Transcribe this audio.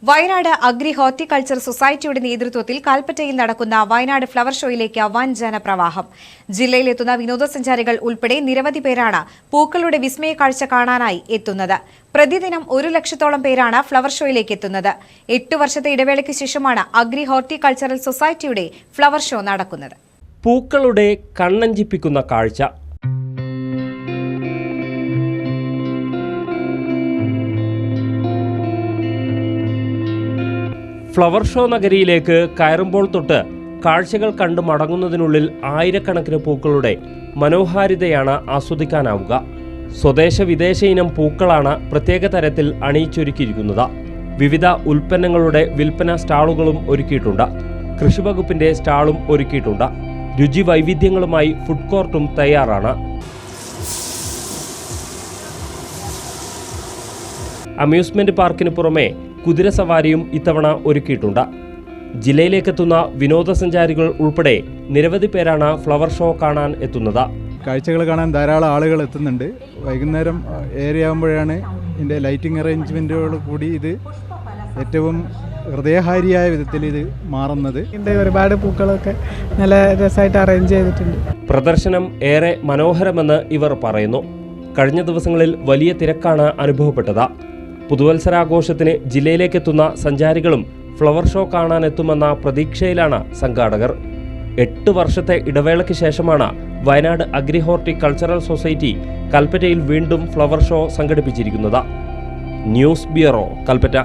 Wayanad agri horticulture സൊസൈറ്റിയുടെ നേതൃത്വത്തിൽ കൽപ്പറ്റയിൽ നടക്കുന്ന വയനാട് ഫ്ലവർ ഷോയിലേക്ക് വൻ ജനപ്രവാഹം. ജില്ലയിലെത്തുന്ന വിനോദസഞ്ചാരികൾ ഉൾപ്പെടെ നിരവധി പേരാണ് പൂക്കളുടെ വിസ്മയ കാഴ്ച കാണാനായി എത്തുന്നത്. പ്രതിദിനം 1 ലക്ഷത്തോളം പേരാണ് ഫ്ലവർ ഷോയിലേക്ക് എത്തുന്നത്. 8 വർഷത്തെ ഇടവേളയ്ക്ക് ശേഷമാണ് അഗ്രി ഹോർട്ടിക്കൾച്ചറൽ സൊസൈറ്റിയുടെ ഫ്ലവർ ഷോ നടക്കുന്നത്. പൂക്കളുടെ കണ്ണഞ്ചിപ്പിക്കുന്ന കാഴ്ച. ഫ്ലവർ ഷോ നഗരിയിലേക്ക് കയറുമ്പോൾ തൊട്ട് കാഴ്ചകൾ കണ്ടു മടങ്ങുന്നതിനുള്ളിൽ ആയിരക്കണക്കിന് പൂക്കളുടെ മനോഹാരിതയാണ് ആസ്വദിക്കാനാവുക. സ്വദേശ വിദേശ ഇനം പൂക്കളാണ് പ്രത്യേക തരത്തിൽ അണിയിച്ചൊരുക്കിയിരിക്കുന്നത്. വിവിധ ഉൽപ്പന്നങ്ങളുടെ വിൽപ്പന സ്റ്റാളുകളും ഒരുക്കിയിട്ടുണ്ട്. കൃഷിവകുപ്പിന്റെ സ്റ്റാളും ഒരുക്കിയിട്ടുണ്ട്. രുചി വൈവിധ്യങ്ങളുമായി ഫുഡ് കോർട്ടും തയ്യാറാണ്. അമ്യൂസ്മെന്റ് പാർക്കിന് പുറമെ കുതിരസവാരിയും ഇത്തവണ ഒരുക്കിയിട്ടുണ്ട്. ജില്ലയിലേക്കെത്തുന്ന വിനോദസഞ്ചാരികൾ ഉൾപ്പെടെ നിരവധി പേരാണ് ഫ്ലവർ ഷോ കാണാൻ എത്തുന്നത്. കാഴ്ചകൾ കാണാൻ ധാരാളം ആളുകൾ എത്തുന്നുണ്ട്. വൈകുന്നേരം ഏരിയയാകുമ്പോഴാണ് ഇതിൻ്റെ ലൈറ്റിംഗ് അറേഞ്ച്മെൻറ്റുകൾ കൂടി ഇത് ഏറ്റവും ഹൃദയഹാരിയായ വിധത്തിൽ ഇത് മാറുന്നത്. ഒരുപാട് പൂക്കളൊക്കെ നല്ല രസമായിട്ട് അറേഞ്ച് ചെയ്തിട്ടുണ്ട്. പ്രദർശനം ഏറെ മനോഹരമെന്ന് ഇവർ പറയുന്നു. കഴിഞ്ഞ ദിവസങ്ങളിൽ വലിയ തിരക്കാണ് അനുഭവപ്പെട്ടത്. പുതുവത്സരാഘോഷത്തിന് ജില്ലയിലേക്കെത്തുന്ന സഞ്ചാരികളും ഫ്ലവർ ഷോ കാണാനെത്തുമെന്ന പ്രതീക്ഷയിലാണ് സംഘാടകർ. 8 വർഷത്തെ ഇടവേളയ്ക്ക് ശേഷമാണ് വയനാട് അഗ്രി ഹോർട്ടിക്കൾച്ചറൽ സൊസൈറ്റി കൽപ്പറ്റയിൽ വീണ്ടും ഫ്ലവർ ഷോ സംഘടിപ്പിച്ചിരിക്കുന്നത്. News bureau, Kalpetta.